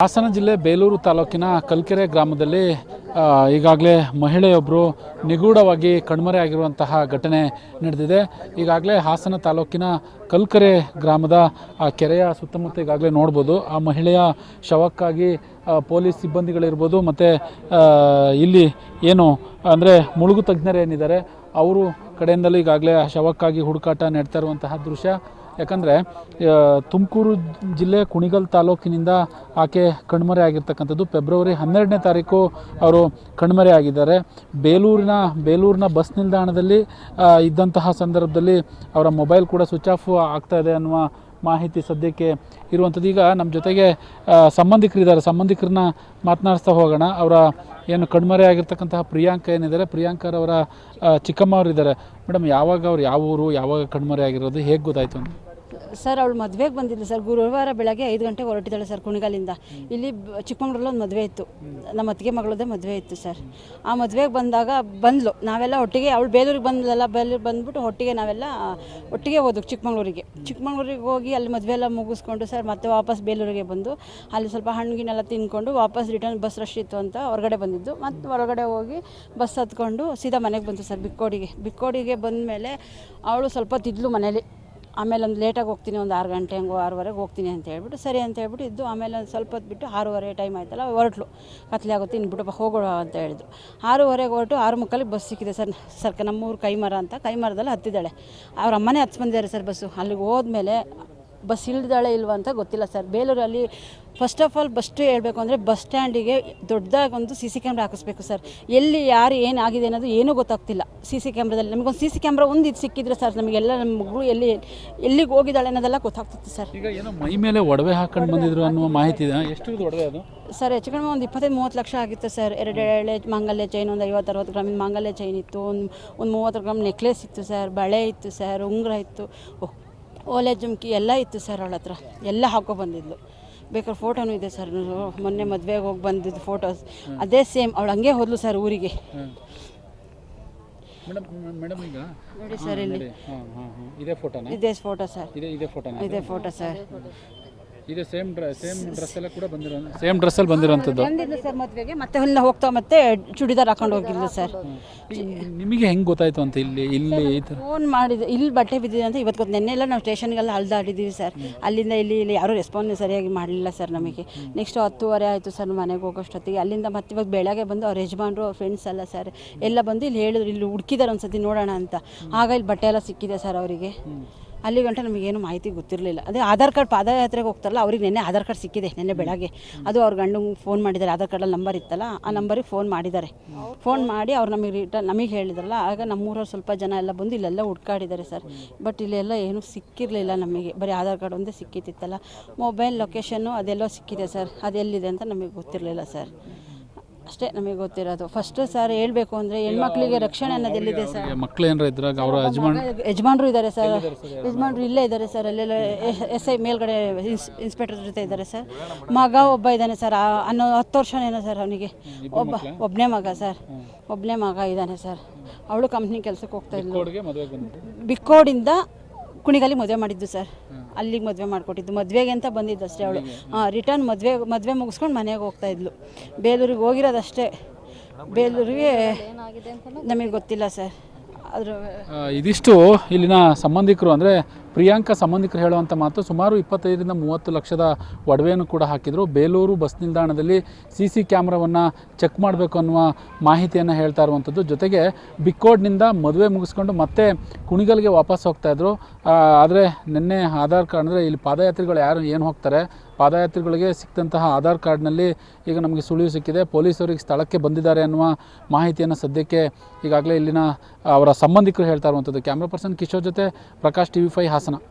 ಹಾಸನ ಜಿಲ್ಲೆ ಬೇಲೂರು ತಾಲೂಕಿನ ಕಲ್ಕೆರೆ ಗ್ರಾಮದಲ್ಲಿ ಈಗಾಗಲೇ ಮಹಿಳೆಯೊಬ್ಬರು ನಿಗೂಢವಾಗಿ ಕಣ್ಮರೆಯಾಗಿರುವಂತಹ ಘಟನೆ ನಡೆದಿದೆ. ಈಗಾಗಲೇ ಹಾಸನ ತಾಲೂಕಿನ ಕಲ್ಕೆರೆ ಗ್ರಾಮದ ಆ ಕೆರೆಯ ಸುತ್ತಮುತ್ತ ಈಗಾಗಲೇ ನೋಡ್ಬೋದು. ಆ ಮಹಿಳೆಯ ಶವಕ್ಕಾಗಿ ಪೊಲೀಸ್ ಸಿಬ್ಬಂದಿಗಳಿರ್ಬೋದು ಮತ್ತು ಇಲ್ಲಿ ಏನು ಅಂದರೆ ಮುಳುಗು ತಜ್ಞರೇನಿದ್ದಾರೆ ಅವರು ಕಡೆಯಿಂದಲೂ ಈಗಾಗಲೇ ಆ ಶವಕ್ಕಾಗಿ ಹುಡುಕಾಟ ನಡೆತಾ ಇರುವಂತಹ ದೃಶ್ಯ. ಯಾಕಂದರೆ ತುಮಕೂರು ಜಿಲ್ಲೆ ಕುಣಿಗಲ್ ತಾಲೂಕಿನಿಂದ ಆಕೆ ಕಣ್ಮರೆ ಆಗಿರ್ತಕ್ಕಂಥದ್ದು. ಫೆಬ್ರವರಿ 12ನೇ ತಾರೀಕು ಅವರು ಕಣ್ಮರೆ ಆಗಿದ್ದಾರೆ. ಬೇಲೂರಿನ ಬಸ್ ನಿಲ್ದಾಣದಲ್ಲಿ ಇದ್ದಂತಹ ಸಂದರ್ಭದಲ್ಲಿ ಅವರ ಮೊಬೈಲ್ ಕೂಡ ಸ್ವಿಚ್ ಆಫ್ ಆಗ್ತಾ ಇದೆ ಅನ್ನುವ ಮಾಹಿತಿ ಸದ್ಯಕ್ಕೆ ಇರುವಂಥದ್ದು. ಈಗ ನಮ್ಮ ಜೊತೆಗೆ ಸಂಬಂಧಿಕರಿದ್ದಾರೆ, ಸಂಬಂಧಿಕರನ್ನ ಮಾತನಾಡಿಸ್ತಾ ಹೋಗೋಣ. ಅವರ ಏನು ಕಣ್ಮರೆ ಆಗಿರ್ತಕ್ಕಂತಹ ಪ್ರಿಯಾಂಕ ಏನಿದ್ದಾರೆ, ಪ್ರಿಯಾಂಕರವರ ಚಿಕ್ಕಮ್ಮವರಿದ್ದಾರೆ. ಮೇಡಮ್, ಯಾವಾಗ ಅವ್ರು ಯಾವ ಊರು, ಯಾವಾಗ ಕಣ್ಮರೆ ಆಗಿರೋದು, ಹೇಗೆ ಗೊತ್ತಾಯಿತು ಅಂತ? ಸರ್, ಅವಳು ಮದುವೆಗೆ ಬಂದಿದ್ಲು ಸರ್. ಗುರುವಾರ ಬೆಳಗ್ಗೆ 5 ಗಂಟೆಗೆ ಹೊರಟಿದ್ದಾಳೆ ಸರ್ ಕುಣಿಗಲಿಂದ. ಇಲ್ಲಿ ಚಿಕ್ಕಮಂಗ್ಳೂರಲ್ಲಿ ಒಂದು ಮದುವೆ ಇತ್ತು, ನಮ್ಮ ಅತ್ತಿಗೆ ಮಗಳದೇ ಮದುವೆ ಇತ್ತು ಸರ್. ಆ ಮದುವೆಗೆ ಬಂದಾಗ ಬಂದ್ಲು, ನಾವೆಲ್ಲ ಒಟ್ಟಿಗೆ. ಅವಳು ಬೇಲೂರಿಗೆ ಬಂದಲ್ಲ, ಬೇಲೂರಿಗೆ ಬಂದ್ಬಿಟ್ಟು ನಾವೆಲ್ಲ ಒಟ್ಟಿಗೆ ಹೋದ್ವು ಚಿಕ್ಕಮಂಗ್ಳೂರಿಗೆ ಹೋಗಿ ಅಲ್ಲಿ ಮದುವೆ ಎಲ್ಲ ಮುಗಿಸ್ಕೊಂಡು ಸರ್ ಮತ್ತೆ ವಾಪಸ್ ಬೇಲೂರಿಗೆ ಬಂದು ಅಲ್ಲಿ ಸ್ವಲ್ಪ ಹಣ್ಣಿನೆಲ್ಲ ತಿಂದ್ಕೊಂಡು ವಾಪಸ್ ರಿಟರ್ನ್ ಬಸ್ ರಶ್ ಇತ್ತು ಅಂತ ಹೊರಗಡೆ ಬಂದಿದ್ದು. ಮತ್ತು ಹೊರಗಡೆ ಹೋಗಿ ಬಸ್ ಹತ್ಕೊಂಡು ಸೀದಾ ಮನೆಗೆ ಬಂತು ಸರ್. ಬಿಕ್ಕೋಡಿಗೆ ಬಂದಮೇಲೆ ಅವಳು ಸ್ವಲ್ಪ ತಿದ್ಲು ಮನೇಲಿ. ಆಮೇಲೆ ಒಂದು ಲೇಟಾಗಿ ಹೋಗ್ತೀನಿ, ಒಂದು 6 ಗಂಟೆ ಹಂಗೋ 6:15 ಹೋಗ್ತೀನಿ ಅಂತ ಹೇಳ್ಬಿಟ್ಟು ಸರಿ ಅಂತ ಹೇಳ್ಬಿಟ್ಟು ಇದ್ದು. ಆಮೇಲೆ ಒಂದು ಸ್ವಲ್ಪ ಹೊತ್ತು ಬಿಟ್ಟು 6:30 ಟೈಮ್ ಆಯ್ತಲ್ಲ, ಹೊರಟ್ಲು. ಕತ್ಲೆ ಆಗುತ್ತೆ ಇನ್ಬಿಟ್ಟು ಹೋಗೋಣ ಅಂತ ಹೇಳಿದ್ರು. 6:30 ಹೊರಟು 6:45 ಬಸ್ ಸಿಕ್ಕಿದೆ ಸರ್. ನಮ್ಮೂರು ಕೈಮರ ಅಂತ, ಕೈಮರದಲ್ಲಿ ಹತ್ತಿದ್ದಾಳೆ. ಅವ್ರ ಅಮ್ಮನೇ ಹತ್ತಿ ಬಂದಿದ್ದಾರೆ ಸರ್ ಬಸ್ಸು. ಅಲ್ಲಿಗೆ ಹೋದ್ಮೇಲೆ ಬಸ್ ಇಳಿದಾಳೆ ಇಲ್ವ ಅಂತ ಗೊತ್ತಿಲ್ಲ ಸರ್. ಬೇಲೂರಲ್ಲಿ ಫಸ್ಟ್ ಆಫ್ ಆಲ್ ಹೇಳ್ಬೇಕು ಅಂದರೆ ಬಸ್ ಸ್ಟ್ಯಾಂಡಿಗೆ ದೊಡ್ಡದಾಗಿ ಒಂದು CC ಕ್ಯಾಮ್ರಾ ಹಾಕಿಸ್ಬೇಕು ಸರ್. ಎಲ್ಲಿ ಯಾರು ಏನಾಗಿದೆ ಅನ್ನೋದು ಏನೂ ಗೊತ್ತಾಗ್ತಿಲ್ಲ CC ಕ್ಯಾಮ್ರಾದಲ್ಲಿ. ನಮಗೊಂದು CC ಕ್ಯಾಮ್ರಾ ಒಂದು ಇದು ಸಿಕ್ಕಿದ್ರೆ ಸರ್ ನಮಗೆಲ್ಲ ನಮ್ಮ ಮಗಳು ಎಲ್ಲಿಗೆ ಹೋಗಿದ್ದಾಳೆ ಅನ್ನೋದೆಲ್ಲ ಗೊತ್ತಾಗ್ತಿತ್ತು ಸರ್. ಈಗ ಏನೋ ಮೈ ಮೇಲೆ ಒಡವೆ ಹಾಕೊಂಡು ಬಂದಿದ್ರು ಅನ್ನುವ ಮಾಹಿತಿ ಇದೆ. ಎಷ್ಟು ಒಡವೆ ಅದು ಸರ್? ಹೆಚ್ಚು ಕಡಿಮೆ ಒಂದು 25-30 ಲಕ್ಷ ಆಗಿತ್ತು ಸರ್. 2 ಮಾಂಗಲ್ಯ ಚೈನ್, ಒಂದು 50-60 ಗ್ರಾಮಿನ ಮಾಂಗಲ್ಯ ಚೈನ್ ಇತ್ತು, ಒಂದು 30 ಗ್ರಾಮ್ ನೆಕ್ಲೆಸ್ ಇತ್ತು ಸರ್, ಬಳೆ ಇತ್ತು ಸರ್, ಉಂಗುರ ಇತ್ತು, ಓಲೆ ಜುಮ್ಕಿ ಎಲ್ಲ ಇತ್ತು ಸರ್. ಅವಳ ಹತ್ರ ಎಲ್ಲ ಹಾಕೊ-ಬಂದಿದ್ಲು. ಬೇಕಾದ್ರೆ ಫೋಟೋನೂ ಇದೆ ಸರ್. ಮೊನ್ನೆ ಮದುವೆಗೆ ಹೋಗಿ ಬಂದಿದ್ದು ಫೋಟೋಸ್ ಅದೇ ಸೇಮ್. ಅವಳು ಹಂಗೆ ಹೋದ್ಲು ಸರ್ ಊರಿಗೆ. ಮೇಡಮ್, ಈಗ ನೋಡಿ ಸರ್, ಇಲ್ಲಿ ಇದೇ ಫೋಟೋನಾ? ಇದೇ ಫೋಟೋ ಸರ್. ಇದೇ ಫೋಟೋ ಸರ್. ಇದು ಸೇಮ್ ಡ್ರೆಸ್ಸಲ್ಲಿ ಕೂಡ ಬಂದಿರೋಂಥದ್ದು ಬಂದಿದ್ದು ಸರ್ ಮದುವೆಗೆ. ಮತ್ತೆ ಎಲ್ಲ ಹೋಗ್ತಾ ಮತ್ತೆ ಚೂಡಿದಾರ್ ಹಾಕೊಂಡು ಹೋಗಿದ್ಲು ಸರ್. ನಿಮಗೆ ಹೆಂಗೆ ಗೊತ್ತಾಯಿತು ಅಂತ? ಇಲ್ಲಿ ಫೋನ್ ಮಾಡಿದೆ, ಇಲ್ಲಿ ಬಟ್ಟೆ ಬಿದ್ದಿದೆ ಅಂತ ಇವತ್ತು ಗೊತ್ತು. ನೆನ್ನೆಲ್ಲ ನಾವು ಸ್ಟೇಷನ್ಗೆಲ್ಲ ಅಲ್ದಾಡಿದ್ದೀವಿ ಸರ್. ಅಲ್ಲಿಂದ ಇಲ್ಲಿ ಯಾರೂ ರೆಸ್ಪಾನ್ಸ್ ಸರಿಯಾಗಿ ಮಾಡಲಿಲ್ಲ ಸರ್ ನಮಗೆ. ನೆಕ್ಸ್ಟ್ 10:30 ಆಯಿತು ಸರ್ ಮನೆಗೆ ಹೋಗೋಷ್ಟೊತ್ತಿಗೆ. ಅಲ್ಲಿಂದ ಮತ್ತೆ ಇವಾಗ ಬೆಳಗ್ಗೆ ಬಂದು ಅವ್ರ ಯಜಮಾನ್ರು, ಅವ್ರ ಫ್ರೆಂಡ್ಸ್ ಎಲ್ಲ ಸರ್ ಎಲ್ಲ ಬಂದು ಇಲ್ಲಿ ಹೇಳಿದ್ರು, ಇಲ್ಲಿ ಹುಡುಕಿದಾರೆ ಒಂದು ಸತಿ ನೋಡೋಣ ಅಂತ. ಆಗ ಇಲ್ಲಿ ಬಟ್ಟೆ ಎಲ್ಲ ಸಿಕ್ಕಿದೆ ಸರ್ ಅವರಿಗೆ. ಅಲ್ಲಿ ಗಂಟೆ ನಮಗೇನು ಮಾಹಿತಿ ಗೊತ್ತಿರಲಿಲ್ಲ. ಅದೇ ಆಧಾರ್ ಕಾರ್ಡ್ ಪಾದಯಾತ್ರೆಗೆ ಹೋಗ್ತಾರಲ್ಲ, ಅವ್ರಿಗೆ ನೆನ್ನೆ ಆಧಾರ್ ಕಾರ್ಡ್ ಸಿಕ್ಕಿದೆ, ನೆನ್ನೆ ಬೆಳಗ್ಗೆ. ಅದು ಅವ್ರ ಗಂಡಂಗೆ ಫೋನ್ ಮಾಡಿದ್ದಾರೆ. ಆಧಾರ್ ಕಾರ್ಡಲ್ಲಿ ನಂಬರ್ ಇತ್ತಲ್ಲ, ಆ ನಂಬರಿಗೆ ಫೋನ್ ಮಾಡಿದ್ದಾರೆ. ಫೋನ್ ಮಾಡಿ ಅವ್ರು ನಮಗೆ ಹೇಳಿದ್ರಲ್ಲ. ಆಗ ನಮ್ಮೂರವ್ರು ಸ್ವಲ್ಪ ಜನ ಎಲ್ಲ ಬಂದು ಇಲ್ಲೆಲ್ಲ ಹುಡ್ಕಾಡಿದ್ದಾರೆ ಸರ್. ಬಟ್ ಇಲ್ಲೆಲ್ಲ ಏನೂ ಸಿಕ್ಕಿರಲಿಲ್ಲ ನಮಗೆ. ಬರೀ ಆಧಾರ್ ಕಾರ್ಡ್ ಒಂದೇ ಸಿಕ್ಕಿತ್ತಿತ್ತಲ್ಲ. ಮೊಬೈಲ್ ಲೊಕೇಶನ್ನು ಅದೆಲ್ಲೋ ಸಿಕ್ಕಿದೆ ಸರ್. ಅದೆಲ್ಲಿದೆ ಅಂತ ನಮಗೆ ಗೊತ್ತಿರಲಿಲ್ಲ ಸರ್. ಅಷ್ಟೇ ನಮಗೆ ಗೊತ್ತಿರೋದು. ಫಸ್ಟ್ ಸರ್ ಹೇಳಬೇಕು ಅಂದರೆ ಹೆಣ್ಮಕ್ಳಿಗೆ ರಕ್ಷಣೆ ಅನ್ನೋದು ಎಲ್ಲಿದೆ ಸರ್? ಮಕ್ಕಳು ಏನಾರ ಇದ್ರಾಗ ಅವರ ಯಜಮಾನ್ರು ಇದ್ದಾರೆ ಸರ್. ಯಜಮಾನ್ರು ಇಲ್ಲೇ ಇದ್ದಾರೆ ಸರ್. ಅಲ್ಲೆಲ್ಲ SI ಮೇಲ್ಗಡೆ ಇನ್ಸ್ಪೆಕ್ಟರ್ ಜೊತೆ ಇದ್ದಾರೆ ಸರ್. ಮಗ ಒಬ್ಬ ಇದ್ದಾನೆ ಸರ್. 10 ವರ್ಷನೇನೋ ಸರ್ ಅವನಿಗೆ. ಒಬ್ಬನೇ ಮಗ ಸರ್. ಒಬ್ಬನೇ ಮಗ ಇದ್ದಾನೆ ಸರ್. ಅವಳು ಕಂಪ್ನಿ ಕೆಲಸಕ್ಕೆ ಹೋಗ್ತಾ ಇದ್ಲು. ಬಿಕ್ಕೋಡಿಂದ ಕುಣಿಗಲ್ಲಿ ಮದುವೆ ಮಾಡಿದ್ದು ಸರ್. ಅಲ್ಲಿಗೆ ಮದುವೆ ಮಾಡಿಕೊಟ್ಟಿದ್ದು. ಮದುವೆಗೆ ಅಂತ ಬಂದಿದ್ದು ಅಷ್ಟೇ ಅವಳು. ರಿಟರ್ನ್ ಮದುವೆ ಮುಗಿಸ್ಕೊಂಡು ಮನೆಗೆ ಹೋಗ್ತಾ ಇದ್ಲು. ಬೇಲೂರಿಗೆ ಹೋಗಿರೋದಷ್ಟೇ. ಬೇಲೂರಿಗೆ ನಮಗೆ ಗೊತ್ತಿಲ್ಲ ಸರ್. ಇದಿಷ್ಟು ಇಲ್ಲಿನ ಸಂಬಂಧಿಕರು, ಅಂದರೆ ಪ್ರಿಯಾಂಕಾ ಸಂಬಂಧಿಕರು ಹೇಳುವಂಥ ಮಾತು. ಸುಮಾರು 25-30 ಲಕ್ಷದ ಒಡವೆಯನ್ನು ಕೂಡ ಹಾಕಿದರು. ಬೇಲೂರು ಬಸ್ ನಿಲ್ದಾಣದಲ್ಲಿ CC ಕ್ಯಾಮ್ರಾವನ್ನು ಚೆಕ್ ಮಾಡಬೇಕು ಅನ್ನುವ ಮಾಹಿತಿಯನ್ನು ಹೇಳ್ತಾ ಇರುವಂಥದ್ದು. ಜೊತೆಗೆ ಬಿಕ್ಕೋಡ್ನಿಂದ ಮದುವೆ ಮುಗಿಸ್ಕೊಂಡು ಮತ್ತೆ ಕುಣಿಗಲ್ಗೆ ವಾಪಸ್ ಹೋಗ್ತಾಯಿದ್ರು. ಆದರೆ ನಿನ್ನೆ ಆಧಾರ್ ಕಾರ್ಡ್, ಅಂದರೆ ಇಲ್ಲಿ ಪಾದಯಾತ್ರಿಗಳು ಯಾರು ಏನು ಹೋಗ್ತಾರೆ, ಪಾದಯಾತ್ರಿಗಳಿಗೆ ಸಿಕ್ಕಿದಂತಹ ಆಧಾರ್ ಕಾರ್ಡ್ನಲ್ಲಿ ಈಗ ನಮಗೆ ಸುಳಿವು ಸಿಕ್ಕಿದೆ. ಪೊಲೀಸರಿಗೆ ಸ್ಥಳಕ್ಕೆ ಬಂದಿದ್ದಾರೆ ಅನ್ನುವ ಮಾಹಿತಿಯನ್ನು ಸದ್ಯಕ್ಕೆ ಈಗಾಗಲೇ ಇಲ್ಲಿನ ಅವರ ಸಂಬಂಧಿಕರು ಹೇಳ್ತಾ ಇರುವಂಥದ್ದು. ಕ್ಯಾಮ್ರಾ ಪರ್ಸನ್ ಕಿಶೋರ್ ಜೊತೆ ಪ್ರಕಾಶ್, TV5 ಹಾಸನ.